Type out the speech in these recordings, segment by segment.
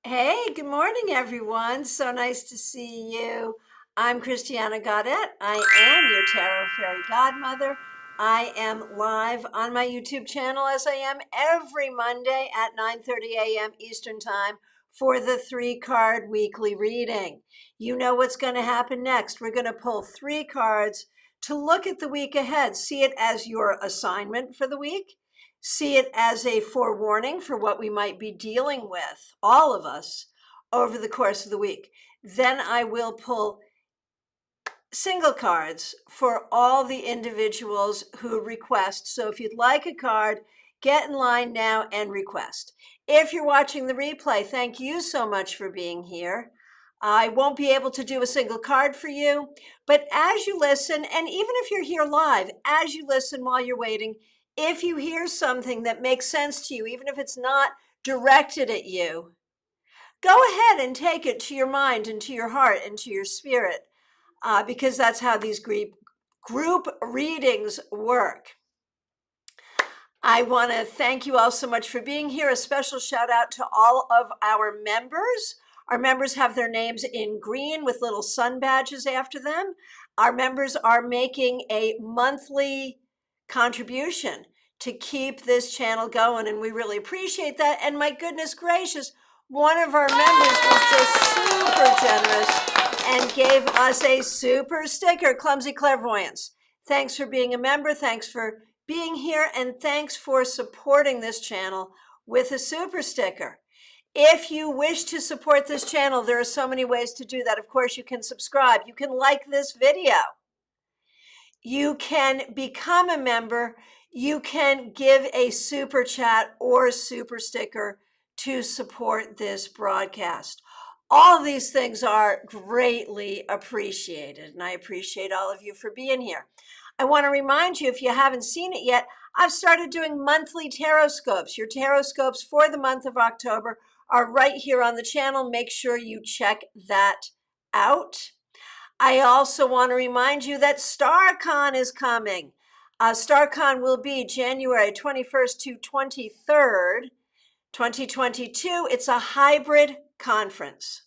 Hey, good morning, everyone. So nice to see you. I'm Christiana Gaudet. I am your Tarot Fairy Godmother. I am live on my YouTube channel as I am every Monday at 9:30 a.m. Eastern Time for the 3-card weekly reading. You know what's going to happen next. We're going to pull 3 cards to look at the week ahead. See it as your assignment for the week. See it as a forewarning for what we might be dealing with, all of us, over the course of the week. Then I will pull single cards for all the individuals who request. So if you'd like a card, get in line now and request. If you're watching the replay, thank you so much for being here. I won't be able to do a single card for you, but as you listen, and even if you're here live, as you listen while you're waiting, if you hear something that makes sense to you, even if it's not directed at you, go ahead and take it to your mind and to your heart and to your spirit, because that's how these group readings work. I want to thank you all so much for being here. A special shout out to all of our members. Our members have their names in green with little sun badges after them. Our members are making a monthly contribution to keep this channel going, and we really appreciate that. And my goodness gracious, one of our members was just super generous and gave us a super sticker, Clumsy Clairvoyance. Thanks for being a member. Thanks for being here, and thanks for supporting this channel with a super sticker. If you wish to support this channel, there are so many ways to do that. Of course, you can subscribe. You can like this video. You can become a member. You can give a super chat or super sticker to support this broadcast. All of these things are greatly appreciated, and I appreciate all of you for being here. I want to remind you, if you haven't seen it yet, I've started doing monthly tarot scopes. Your tarot scopes for the month of October are right here on the channel. Make sure you check that out. I also want to remind you that StarCon is coming. StarCon will be January 21st to 23rd, 2022. It's a hybrid conference.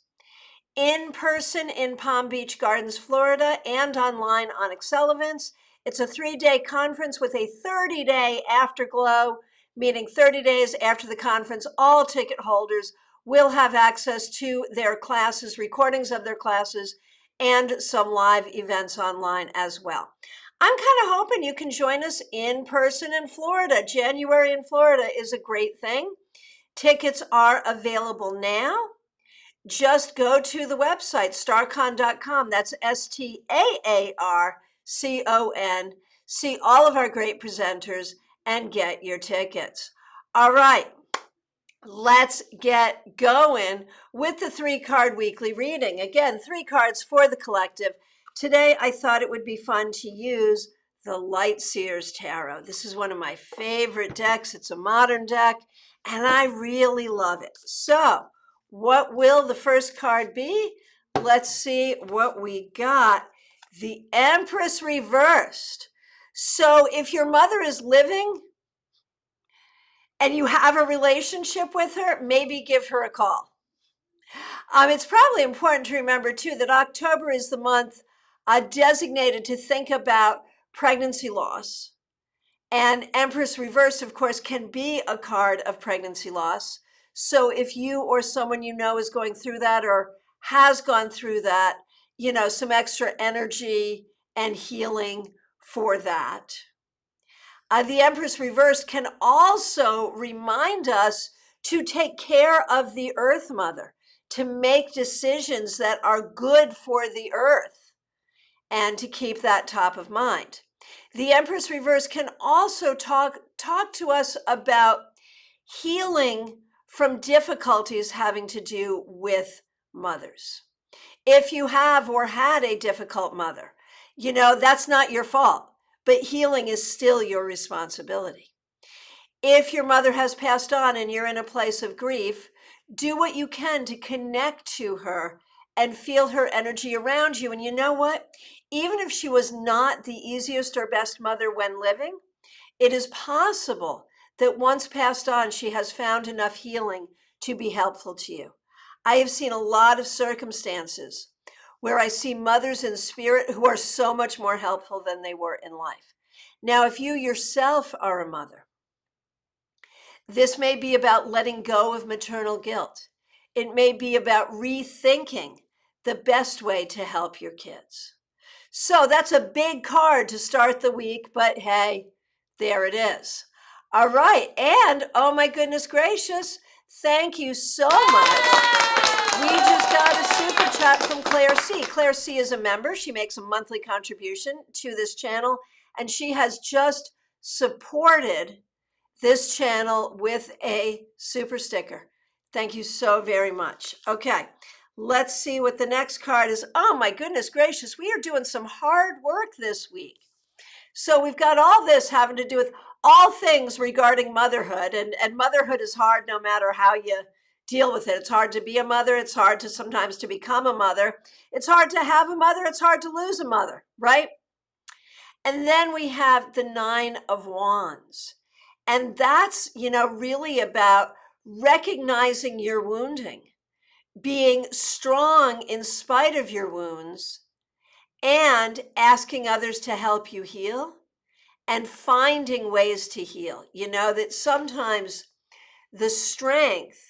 In person in Palm Beach Gardens, Florida, and online on Excel Events. It's a 3-day conference with a 30-day afterglow, meaning 30 days after the conference, all ticket holders will have access to their classes, recordings of their classes, and some live events online as well. I'm kind of hoping you can join us in person in Florida. January in Florida is a great thing. Tickets are available now. Just go to the website, starcon.com. That's STAARCON. See all of our great presenters and get your tickets. All right, let's get going with the 3-card weekly reading. Again, 3 cards for the collective. Today, I thought it would be fun to use the Light Seers Tarot. This is one of my favorite decks. It's a modern deck, and I really love it. So, what will the first card be? Let's see what we got. The Empress Reversed. So if your mother is living and you have a relationship with her, maybe give her a call. It's probably important to remember, too, that October is the month designated to think about pregnancy loss. And Empress Reversed, of course, can be a card of pregnancy loss. So if you or someone you know is going through that or has gone through that, you know, some extra energy and healing for that. The Empress Reversed can also remind us to take care of the Earth Mother, to make decisions that are good for the Earth, and to keep that top of mind. The Empress Reverse can also talk to us about healing from difficulties having to do with mothers. If you have or had a difficult mother, you know, that's not your fault, but healing is still your responsibility. If your mother has passed on and you're in a place of grief, do what you can to connect to her and feel her energy around you. And you know what? Even if she was not the easiest or best mother when living, it is possible that once passed on, she has found enough healing to be helpful to you. I have seen a lot of circumstances where I see mothers in spirit who are so much more helpful than they were in life. Now, if you yourself are a mother, this may be about letting go of maternal guilt. It may be about rethinking the best way to help your kids. So that's a big card to start the week, but hey, there it is. All right, and oh my goodness gracious, thank you so much. We just got a super chat from Claire C. Claire C is a member. She makes a monthly contribution to this channel, and she has just supported this channel with a super sticker. Thank you so very much. Okay, let's see what the next card is. Oh my goodness gracious, we are doing some hard work this week. So we've got all this having to do with all things regarding motherhood, and motherhood is hard no matter how you deal with it. It's hard to be a mother. It's hard to sometimes to become a mother. It's hard to have a mother. It's hard to lose a mother, right? And then we have the Nine of Wands. And that's, really about recognizing your wounding, being strong in spite of your wounds, and asking others to help you heal and finding ways to heal. That sometimes the strength,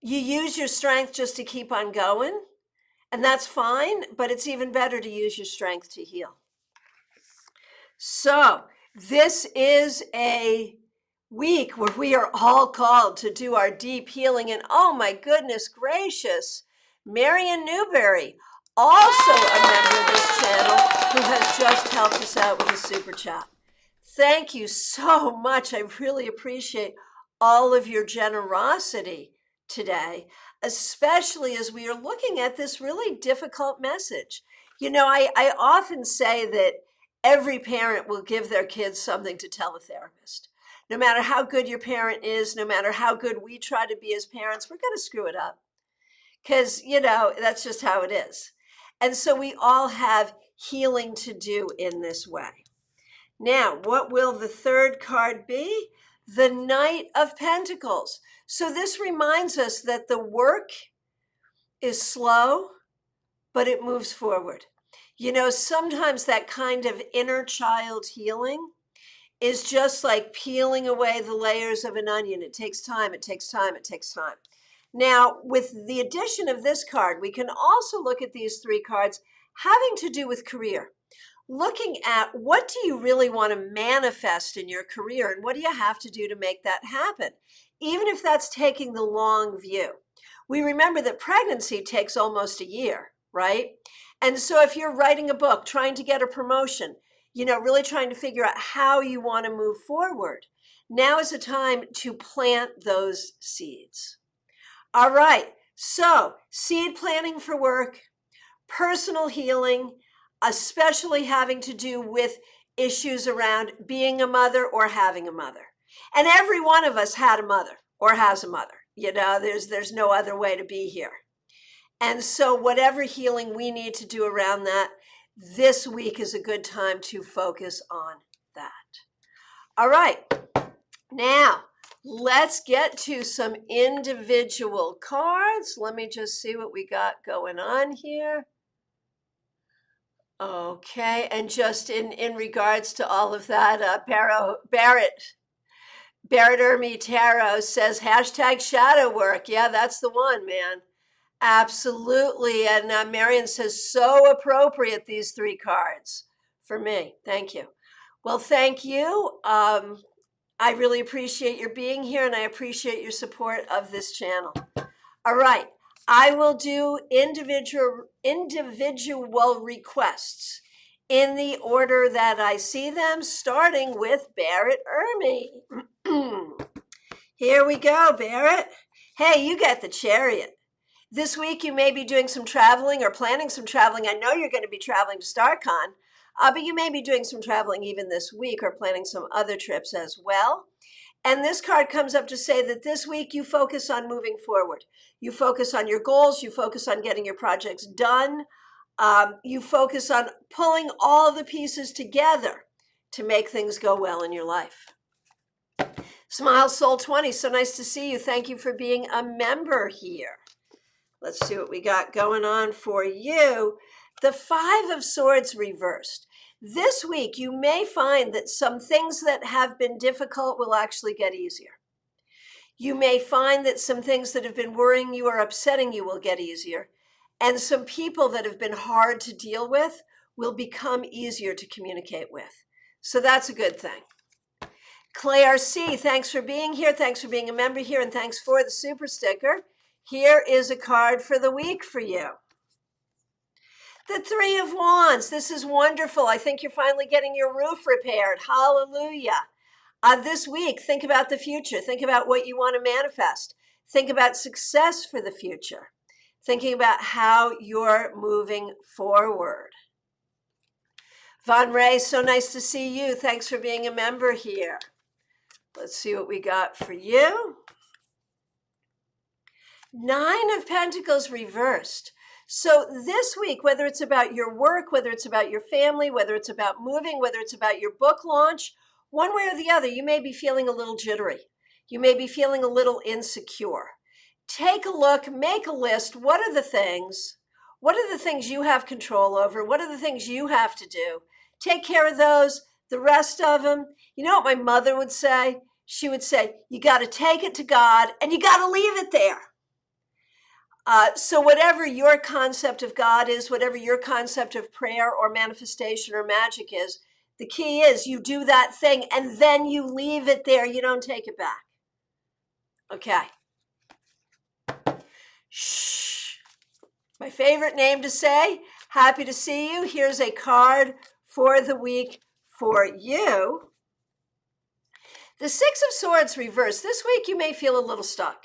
you use your strength just to keep on going, and that's fine, but it's even better to use your strength to heal. So this is a week where we are all called to do our deep healing. And oh my goodness gracious, Marion Newberry, also a member of this channel, who has just helped us out with a super chat. Thank you so much. I really appreciate all of your generosity today, especially as we are looking at this really difficult message. I often say that every parent will give their kids something to tell a therapist. No matter how good your parent is, no matter how good we try to be as parents, we're going to screw it up. Because, that's just how it is. And so we all have healing to do in this way. Now, what will the third card be? The Knight of Pentacles. So this reminds us that the work is slow, but it moves forward. Sometimes that kind of inner child healing is just like peeling away the layers of an onion. It takes time, it takes time, it takes time. Now, with the addition of this card, we can also look at these three cards having to do with career. Looking at what do you really want to manifest in your career and what do you have to do to make that happen, even if that's taking the long view. We remember that pregnancy takes almost a year, right? And so if you're writing a book, trying to get a promotion, really trying to figure out how you want to move forward, now is the time to plant those seeds. All right, so seed planting for work, personal healing, especially having to do with issues around being a mother or having a mother. And every one of us had a mother or has a mother. There's no other way to be here. And so whatever healing we need to do around that, this week is a good time to focus on that. All right, now let's get to some individual cards. Let me just see what we got going on here. Okay, and just in regards to all of that, Barrett Ermy Tarot says, #shadow work. Yeah, that's the one, man. Absolutely. And Marion says, so appropriate, these three cards for me. Thank you. Well, thank you. I really appreciate your being here, and I appreciate your support of this channel. All right. I will do individual requests in the order that I see them, starting with Barrett Ermy. Here we go, Barrett. Hey, you get the Chariot. This week you may be doing some traveling or planning some traveling. I know you're going to be traveling to StarCon, but you may be doing some traveling even this week or planning some other trips as well. And this card comes up to say that this week you focus on moving forward. You focus on your goals. You focus on getting your projects done. You focus on pulling all the pieces together to make things go well in your life. Smile Soul 20, so nice to see you. Thank you for being a member here. Let's see what we got going on for you. The Five of Swords reversed. This week, you may find that some things that have been difficult will actually get easier. You may find that some things that have been worrying you or upsetting you will get easier. And some people that have been hard to deal with will become easier to communicate with. So that's a good thing. Claire C., thanks for being here. Thanks for being a member here. And thanks for the super sticker. Here is a card for the week for you. The Three of Wands. This is wonderful. I think you're finally getting your roof repaired. Hallelujah. This week, think about the future. Think about what you want to manifest. Think about success for the future. Thinking about how you're moving forward. Von Ray, so nice to see you. Thanks for being a member here. Let's see what we got for you. Nine of Pentacles reversed. So this week, whether it's about your work, whether it's about your family, whether it's about moving, whether it's about your book launch, one way or the other, you may be feeling a little jittery. You may be feeling a little insecure. Take a look, make a list. What are the things? What are the things you have control over? What are the things you have to do? Take care of those. The rest of them, you know what my mother would say? She would say, you got to take it to God and you got to leave it there. So whatever your concept of God is, whatever your concept of prayer or manifestation or magic is, the key is you do that thing and then you leave it there. You don't take it back. Okay. Shh. My favorite name to say. Happy to see you. Here's a card for the week for you. The Six of Swords reversed. This week you may feel a little stuck.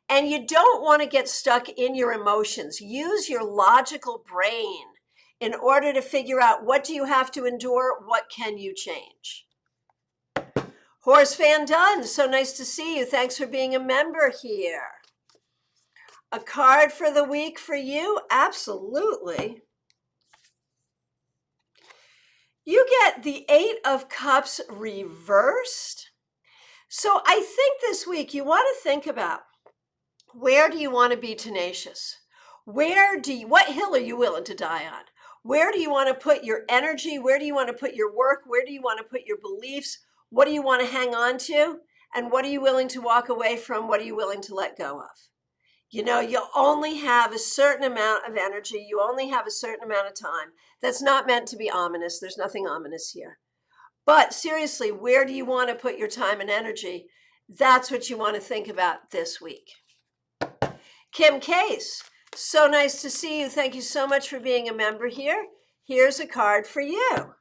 And you don't want to get stuck in your emotions. Use your logical brain in order to figure out what do you have to endure, what can you change. Horse Van Dunn, so nice to see you. Thanks for being a member here. A card for the week for you? Absolutely. You get the Eight of Cups reversed. So I think this week you want to think about, where do you want to be tenacious? What hill are you willing to die on? Where do you want to put your energy? Where do you want to put your work? Where do you want to put your beliefs? What do you want to hang on to? And what are you willing to walk away from? What are you willing to let go of? You know, you only have a certain amount of energy. You only have a certain amount of time. That's not meant to be ominous. There's nothing ominous here. But seriously, where do you want to put your time and energy? That's what you want to think about this week. Kim Case, so nice to see you. Thank you so much for being a member here. Here's a card for you.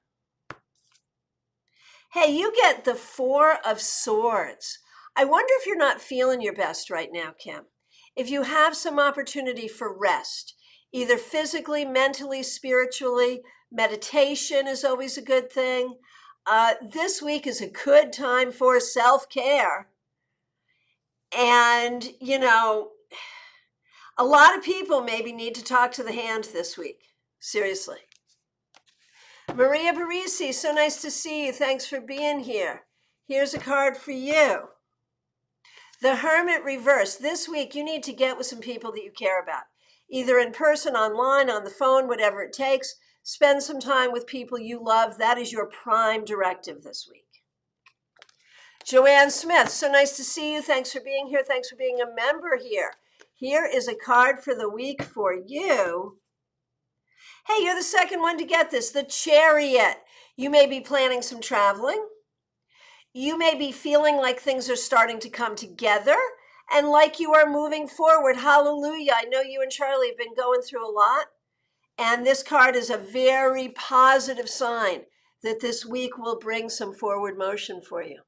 Hey, you get the Four of Swords. I wonder if you're not feeling your best right now, Kim. If you have some opportunity for rest, either physically, mentally, spiritually, meditation is always a good thing. This week is a good time for self-care. And, you know, a lot of people maybe need to talk to the hand this week. Seriously. Maria Parisi, so nice to see you. Thanks for being here. Here's a card for you. The Hermit Reverse. This week, you need to get with some people that you care about. Either in person, online, on the phone, whatever it takes. Spend some time with people you love. That is your prime directive this week. Joanne Smith, so nice to see you. Thanks for being here. Thanks for being a member here. Here is a card for the week for you. Hey, you're the second one to get this, the Chariot. You may be planning some traveling. You may be feeling like things are starting to come together and like you are moving forward. Hallelujah. I know you and Charlie have been going through a lot. And this card is a very positive sign that this week will bring some forward motion for you.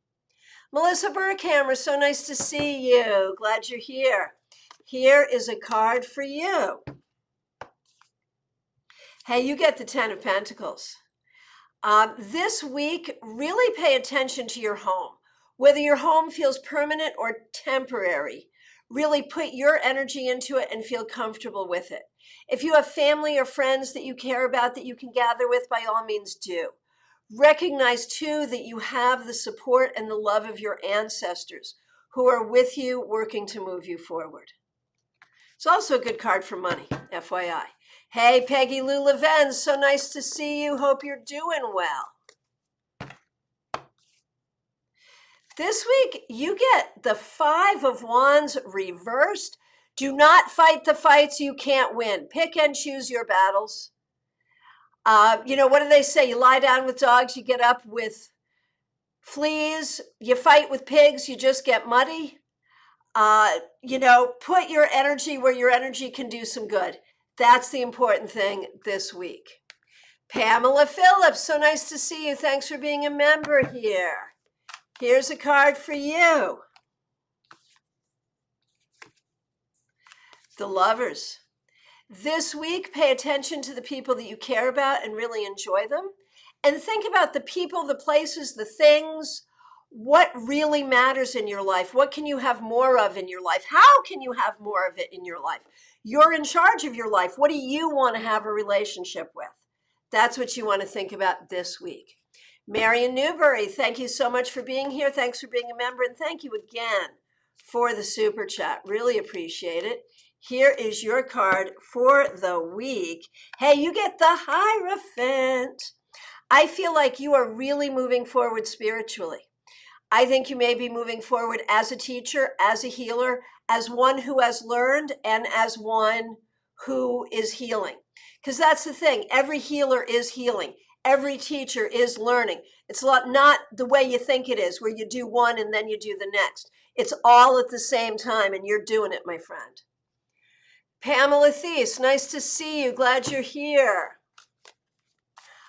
Melissa Burkhammer, so nice to see you. Glad you're here. Here is a card for you. Hey, you get the Ten of Pentacles. This week, really pay attention to your home. Whether your home feels permanent or temporary, really put your energy into it and feel comfortable with it. If you have family or friends that you care about that you can gather with, by all means do. Recognize, too, that you have the support and the love of your ancestors who are with you, working to move you forward. It's also a good card for money, FYI. Hey, Peggy Lou Leven, so nice to see you. Hope you're doing well. This week, you get the 5 of Wands reversed. Do not fight the fights you can't win. Pick and choose your battles. You know, what do they say? You lie down with dogs, you get up with fleas. You fight with pigs, you just get muddy. You know, put your energy where your energy can do some good. That's the important thing this week. Pamela Phillips, so nice to see you. Thanks for being a member here. Here's a card for you. The Lovers. This week, pay attention to the people that you care about and really enjoy them. And think about the people, the places, the things, what really matters in your life. What can you have more of in your life? How can you have more of it in your life? You're in charge of your life. What do you want to have a relationship with? That's what you want to think about this week. Marion Newberry, thank you so much for being here. Thanks for being a member. And thank you again for the super chat. Really appreciate it. Here is your card for the week. Hey, you get the Hierophant. I feel like you are really moving forward spiritually. I think you may be moving forward as a teacher, as a healer, as one who has learned, and as one who is healing. Because that's the thing. Every healer is healing. Every teacher is learning. It's not the way you think it is, where you do one and then you do the next. It's all at the same time, and you're doing it, my friend. Pamela Thies, nice to see you. Glad you're here.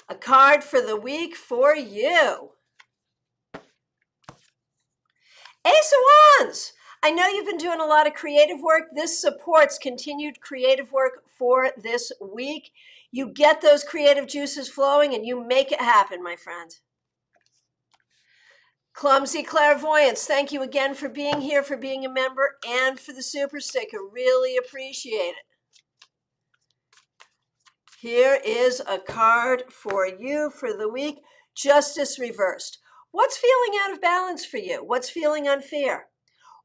A card for the week for you. Ace of Wands. I know you've been doing a lot of creative work. This supports continued creative work for this week. You get those creative juices flowing and you make it happen, my friend. Clumsy Clairvoyance, thank you again for being here, for being a member, and for the super sticker. Really appreciate it. Here is a card for you for the week. Justice Reversed. What's feeling out of balance for you? What's feeling unfair?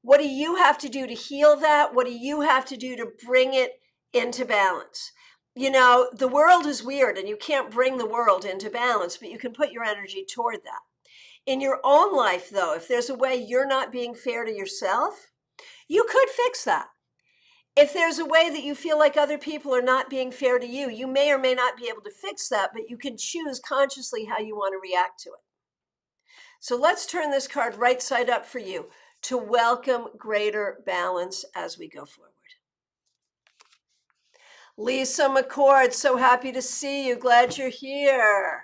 What do you have to do to heal that? What do you have to do to bring it into balance? You know, the world is weird and you can't bring the world into balance, but you can put your energy toward that. In your own life, though, if there's a way you're not being fair to yourself, you could fix that. If there's a way that you feel like other people are not being fair to you, you may or may not be able to fix that, but you can choose consciously how you want to react to it. So let's turn this card right side up for you to welcome greater balance as we go forward. Lisa McCord, so happy to see you. Glad you're here.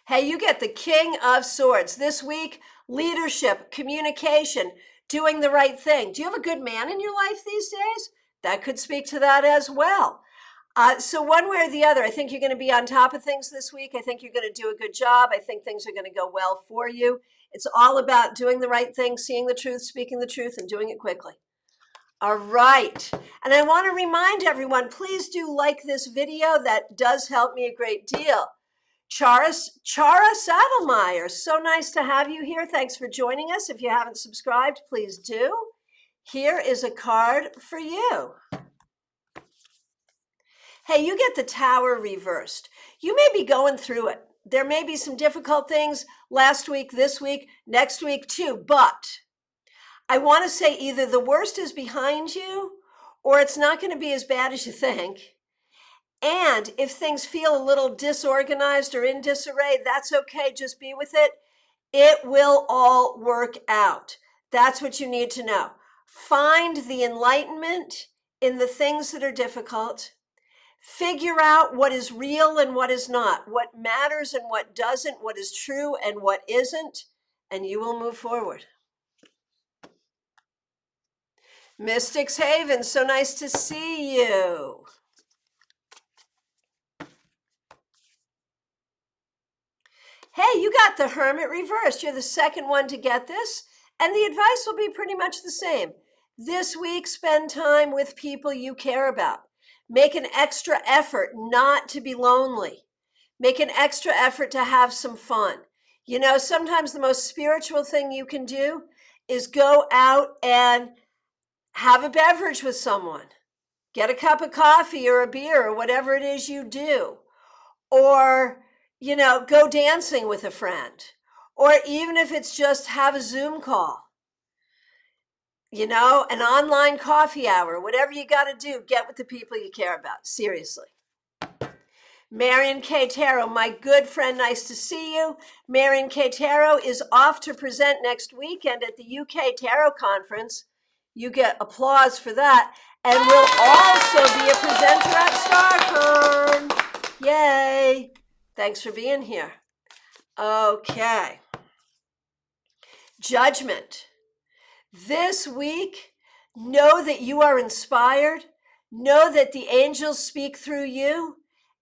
Hey, you get the King of Swords. This week, leadership, communication, doing the right thing. Do you have a good man in your life these days? That could speak to that as well. So one way or the other, I think you're going to be on top of things this week. I think you're going to do a good job. I think things are going to go well for you. It's all about doing the right thing, seeing the truth, speaking the truth, and doing it quickly. All right. And I want to remind everyone, please do like this video. That does help me a great deal. Chara Saddlemeyer, so nice to have you here. Thanks for joining us. If you haven't subscribed, please do. Here is a card for you. Hey, you get the Tower reversed. You may be going through it. There may be some difficult things last week, this week, next week too, but I want to say either the worst is behind you or it's not going to be as bad as you think. And if things feel a little disorganized or in disarray, that's okay. Just be with it. It will all work out. That's what you need to know. Find the enlightenment in the things that are difficult. Figure out what is real and what is not, what matters and what doesn't, what is true and what isn't, and you will move forward. Mystics Haven, so nice to see you. Hey, you got the Hermit Reversed. You're the second one to get this, and the advice will be pretty much the same. This week, spend time with people you care about. Make an extra effort not to be lonely. Make an extra effort to have some fun. You know, sometimes the most spiritual thing you can do is go out and have a beverage with someone. Get a cup of coffee or a beer or whatever it is you do. Or, you know, go dancing with a friend. Or even if it's just have a Zoom call. You know, an online coffee hour, whatever you got to do, get with the people you care about. Seriously. Marion K. Tarot, my good friend, nice to see you. Marion K. Tarot is off to present next weekend at the UK Tarot Conference. You get applause for that. And will also be a presenter at StarCon. Yay. Thanks for being here. Okay. Judgment. This week, know that you are inspired. Know that the angels speak through you.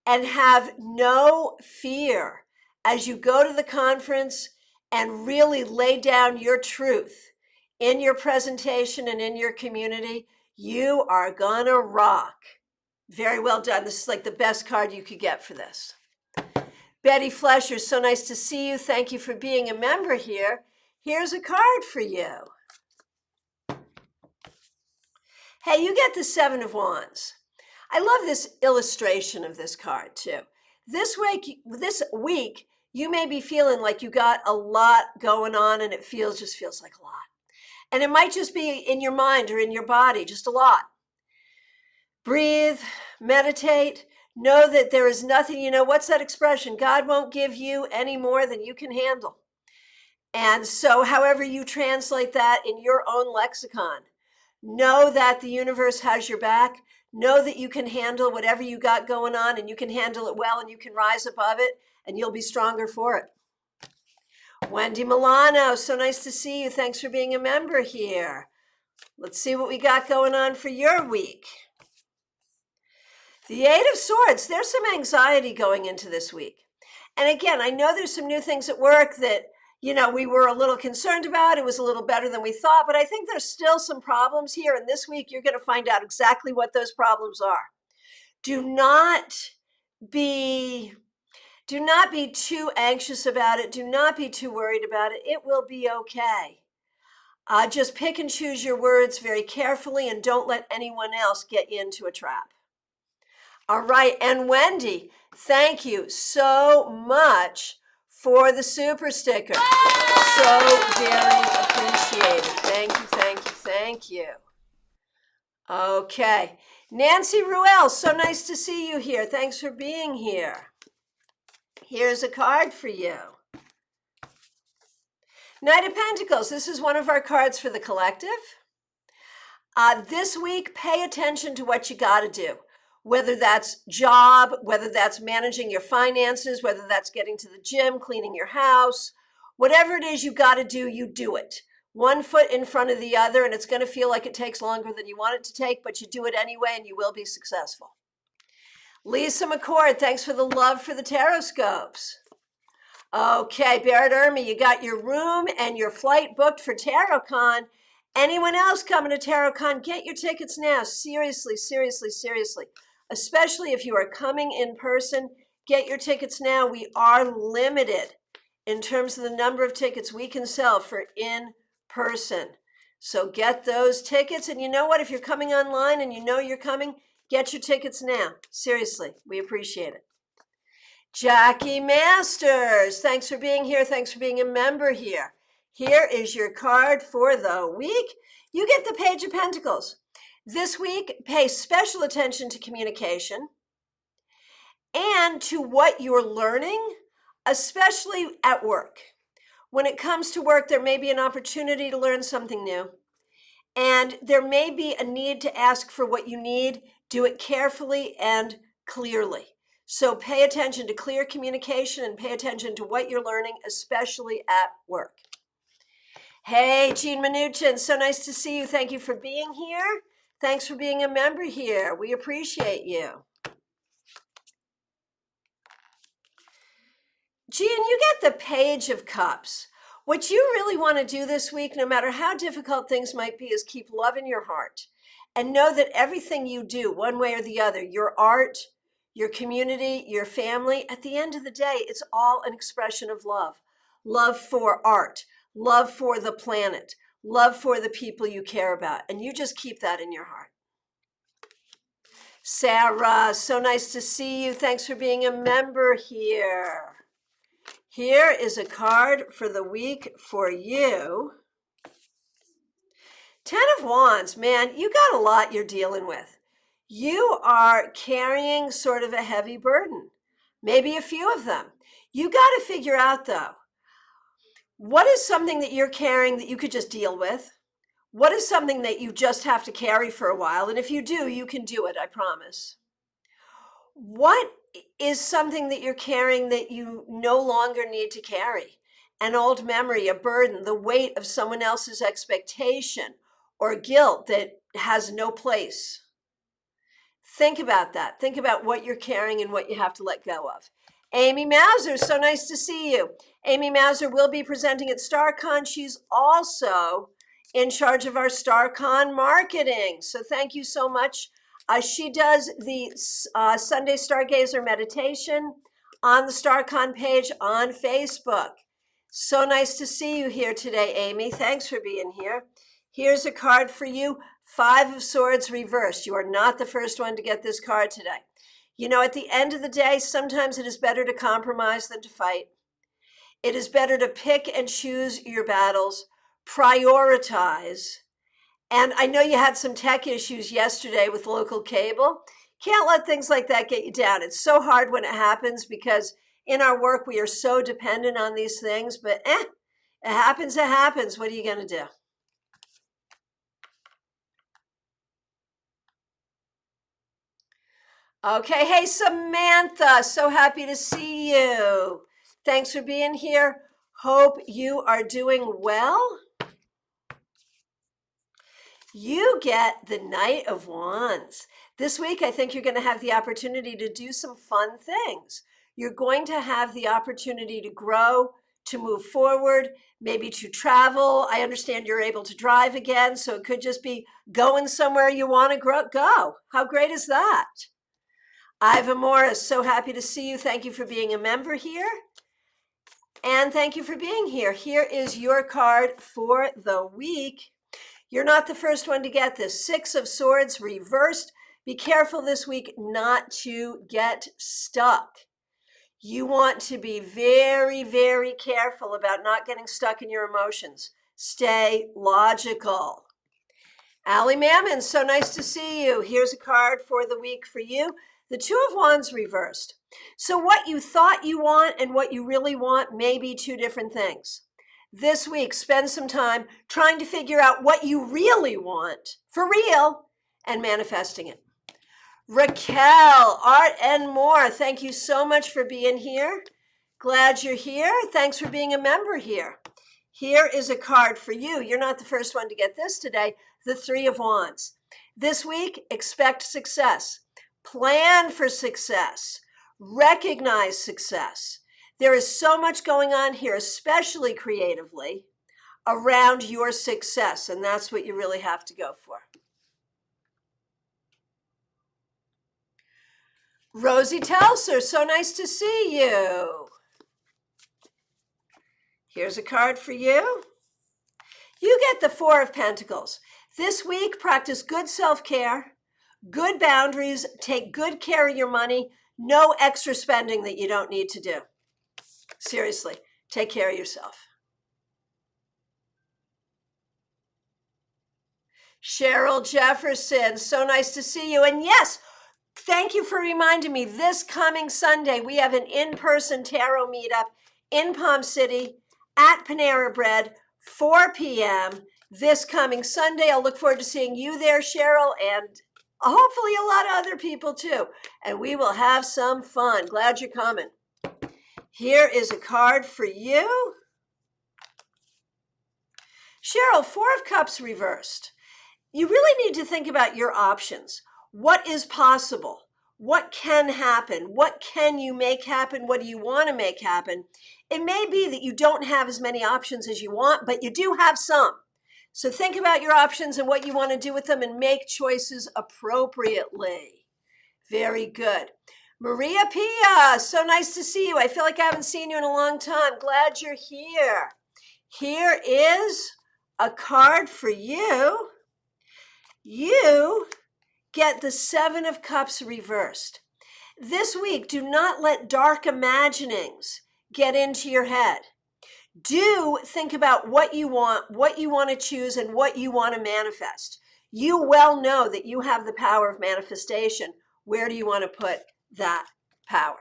And have no fear as you go to the conference and really lay down your truth in your presentation and in your community. You are gonna rock. Very well done. This is like the best card you could get for this. Betty Flesher, so nice to see you. Thank you for being a member here. Here's a card for you. Hey, you get the Seven of Wands. I love this illustration of this card too. This week, you may be feeling like you got a lot going on and it just feels like a lot. And it might just be in your mind or in your body, just a lot. Breathe, meditate, know that there is nothing, you know, what's that expression? God won't give you any more than you can handle. And so however you translate that in your own lexicon, know that the universe has your back. Know that you can handle whatever you got going on and you can handle it well and you can rise above it and you'll be stronger for it. Wendy Milano, so nice to see you. Thanks for being a member here. Let's see what we got going on for your week. The Eight of Swords, there's some anxiety going into this week. And again, I know there's some new things at work that, you know, we were a little concerned about. It was a little better than we thought, but I think there's still some problems here. And this week, you're going to find out exactly what those problems are. Do not be too anxious about it. Do not be too worried about it. It will be okay. Just pick and choose your words very carefully and don't let anyone else get you into a trap. All right. And Wendy, thank you so much for the super sticker. So very appreciated. Thank you, thank you, thank you. Okay. Nancy Ruel, so nice to see you here. Thanks for being here. Here's a card for you. Knight of Pentacles. This is one of our cards for the collective. This week, pay attention to what you got to do. Whether that's job, whether that's managing your finances, whether that's getting to the gym, cleaning your house, whatever it is you got to do, you do it. One foot in front of the other, and it's going to feel like it takes longer than you want it to take, but you do it anyway, and you will be successful. Lisa McCord, thanks for the love for the tarot scopes. Okay, Barrett Ermy, you got your room and your flight booked for TarotCon. Anyone else coming to TarotCon, get your tickets now. Seriously, seriously, seriously. Especially if you are coming in person, get your tickets now. We are limited in terms of the number of tickets we can sell for in person. So get those tickets. And you know what? If you're coming online and you know you're coming, get your tickets now. Seriously, we appreciate it. Jackie Masters, thanks for being here. Thanks for being a member here. Here is your card for the week. You get the Page of Pentacles. This week, pay special attention to communication and to what you're learning, especially at work. When it comes to work, there may be an opportunity to learn something new. And there may be a need to ask for what you need. Do it carefully and clearly. So pay attention to clear communication and pay attention to what you're learning, especially at work. Hey, Jean Mnuchin, so nice to see you. Thank you for being here. Thanks for being a member here. We appreciate you. Jean, you get the Page of Cups. What you really want to do this week, no matter how difficult things might be, is keep love in your heart and know that everything you do, one way or the other, your art, your community, your family, at the end of the day, it's all an expression of love. love for art, love for the planet, love for the people you care about. And you just keep that in your heart. Sarah, so nice to see you. Thanks for being a member here. Here is a card for the week for you. 10 of Wands, man, you got a lot you're dealing with. You are carrying sort of a heavy burden, maybe a few of them. You got to figure out, though, what is something that you're carrying that you could just deal with? What is something that you just have to carry for a while? And if you do, you can do it, I promise. What is something that you're carrying that you no longer need to carry? An old memory, a burden, the weight of someone else's expectation or guilt that has no place. Think about that. Think about what you're carrying and what you have to let go of. Amy Mauser, so nice to see you. Amy Mauser will be presenting at StarCon. She's also in charge of our StarCon marketing. So thank you so much. She does the Sunday Stargazer meditation on the StarCon page on Facebook. So nice to see you here today, Amy. Thanks for being here. Here's a card for you, 5 of Swords reversed. You are not the first one to get this card today. You know, at the end of the day, sometimes it is better to compromise than to fight. It is better to pick and choose your battles, prioritize. And I know you had some tech issues yesterday with local cable. Can't let things like that get you down. It's so hard when it happens because in our work, we are so dependent on these things, but it happens, it happens. What are you going to do? Okay, hey, Samantha, so happy to see you. Thanks for being here. Hope you are doing well. You get the Knight of Wands. This week, I think you're going to have the opportunity to do some fun things. You're going to have the opportunity to grow, to move forward, maybe to travel. I understand you're able to drive again, so it could just be going somewhere you want to go. How great is that? Iva Morris, so happy to see you. Thank you for being a member here. And thank you for being here. Here is your card for the week. You're not the first one to get this. 6 of Swords reversed. Be careful this week not to get stuck. You want to be very, very careful about not getting stuck in your emotions. Stay logical. Allie Mammon, so nice to see you. Here's a card for the week for you. The 2 of Wands reversed. So what you thought you want and what you really want may be 2 different things. This week, spend some time trying to figure out what you really want, for real, and manifesting it. Raquel, Art and More, thank you so much for being here. Glad you're here. Thanks for being a member here. Here is a card for you. You're not the first one to get this today. The 3 of Wands. This week, expect success. Plan for success. Recognize success. There is so much going on here, especially creatively, around your success, and that's what you really have to go for. Rosie Telser, so nice to see you. Here's a card for you. You get the 4 of Pentacles. This week, practice good self-care, good boundaries, take good care of your money, no extra spending that you don't need to do. Seriously, take care of yourself. Cheryl Jefferson, so nice to see you. And yes, thank you for reminding me, this coming Sunday, we have an in-person tarot meetup in Palm City at Panera Bread, 4 p.m. this coming Sunday. I'll look forward to seeing you there, Cheryl, and hopefully a lot of other people too. And we will have some fun. Glad you're coming. Here is a card for you. Cheryl, 4 of Cups reversed. You really need to think about your options. What is possible? What can happen? What can you make happen? What do you want to make happen? It may be that you don't have as many options as you want, but you do have some. So think about your options and what you want to do with them and make choices appropriately. Very good. Maria Pia, so nice to see you. I feel like I haven't seen you in a long time. Glad you're here. Here is a card for you. You get the Seven of Cups reversed. This week, do not let dark imaginings get into your head. Do think about what you want to choose, and what you want to manifest. You well know that you have the power of manifestation. Where do you want to put that power?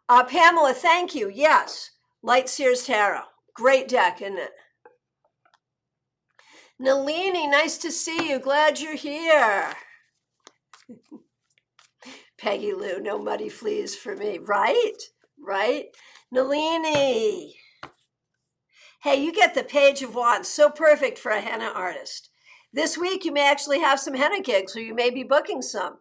Pamela, thank you. Yes, Light Seers Tarot. Great deck, isn't it? Nalini, nice to see you. Glad you're here. Peggy Lou, no muddy fleas for me. Right? Right? Nalini. Hey, you get the Page of Wands. So perfect for a henna artist. This week, you may actually have some henna gigs, or you may be booking some.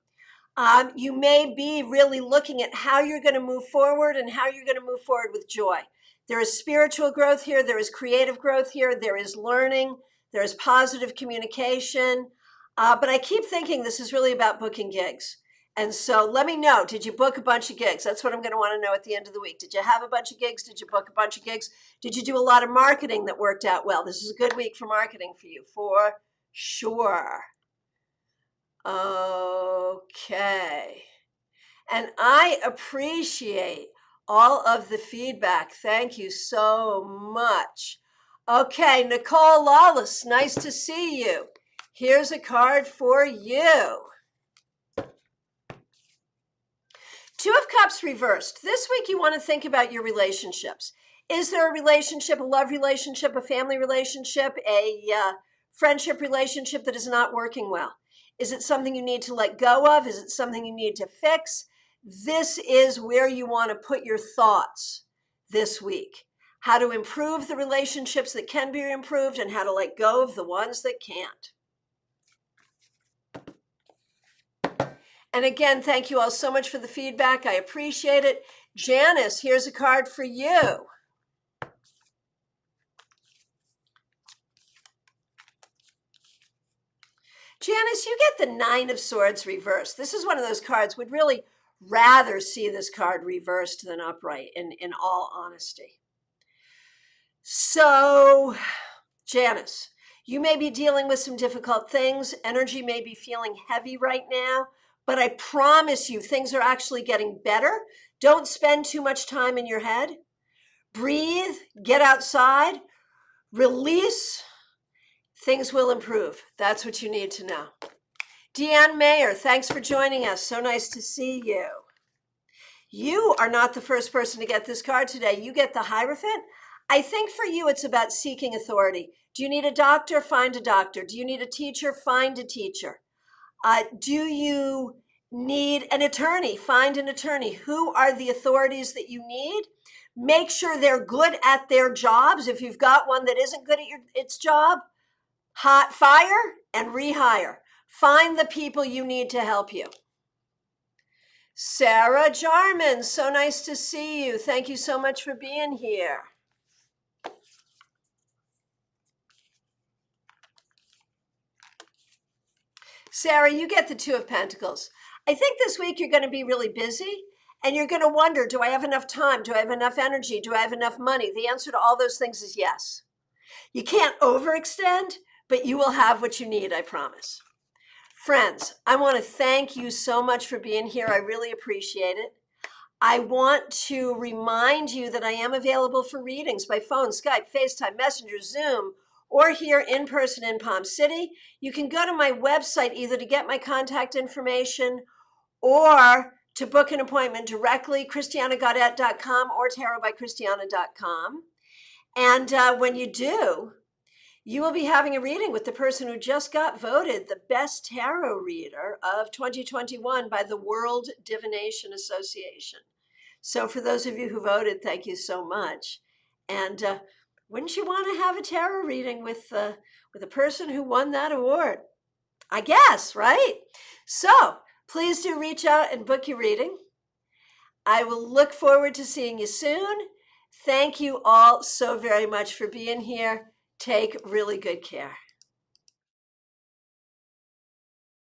You may be really looking at how you're going to move forward, and how you're going to move forward with joy. There is spiritual growth here. There is creative growth here. There is learning. There is positive communication. But I keep thinking this is really about booking gigs. And so let me know, did you book a bunch of gigs? That's what I'm going to want to know at the end of the week. Did you have a bunch of gigs? Did you book a bunch of gigs? Did you do a lot of marketing that worked out well? This is a good week for marketing for you, for sure. Okay. And I appreciate all of the feedback. Thank you so much. Okay, Nicole Lawless, nice to see you. Here's a card for you. Two of Cups reversed. This week you want to think about your relationships. Is there a relationship, a love relationship, a family relationship, a friendship relationship that is not working well? Is it something you need to let go of? Is it something you need to fix? This is where you want to put your thoughts this week. How to improve the relationships that can be improved, and how to let go of the ones that can't. And again, thank you all so much for the feedback. I appreciate it. Janice, here's a card for you. Janice, you get the Nine of Swords reversed. This is one of those cards. Would really rather see this card reversed than upright, in all honesty. So, Janice, you may be dealing with some difficult things. Energy may be feeling heavy right now, but I promise you things are actually getting better. Don't spend too much time in your head. Breathe, get outside, release. Things will improve. That's what you need to know. Deanne Mayer, thanks for joining us. So nice to see you. You are not the first person to get this card today. You get the Hierophant. I think for you, it's about seeking authority. Do you need a doctor? Find a doctor. Do you need a teacher? Find a teacher. Do you need an attorney? Find an attorney. Who are the authorities that you need? Make sure they're good at their jobs. If you've got one that isn't good at its job, fire and rehire. Find the people you need to help you. Sarah Jarman, so nice to see you. Thank you so much for being here. Sarah, you get the Two of Pentacles. I think this week you're going to be really busy, and you're going to wonder, do I have enough time? Do I have enough energy? Do I have enough money? The answer to all those things is yes. You can't overextend, but you will have what you need, I promise. Friends, I want to thank you so much for being here. I really appreciate it. I want to remind you that I am available for readings by phone, Skype, FaceTime, Messenger, Zoom, or here in person in Palm City. You can go to my website either to get my contact information or to book an appointment directly, christianagaudette.com or tarotbychristiana.com. And when you do, you will be having a reading with the person who just got voted the best tarot reader of 2021 by the World Divination Association. So for those of you who voted, thank you so much. And wouldn't you want to have a tarot reading with a person who won that award? I guess, right? So please do reach out and book your reading. I will look forward to seeing you soon. Thank you all so very much for being here. Take really good care.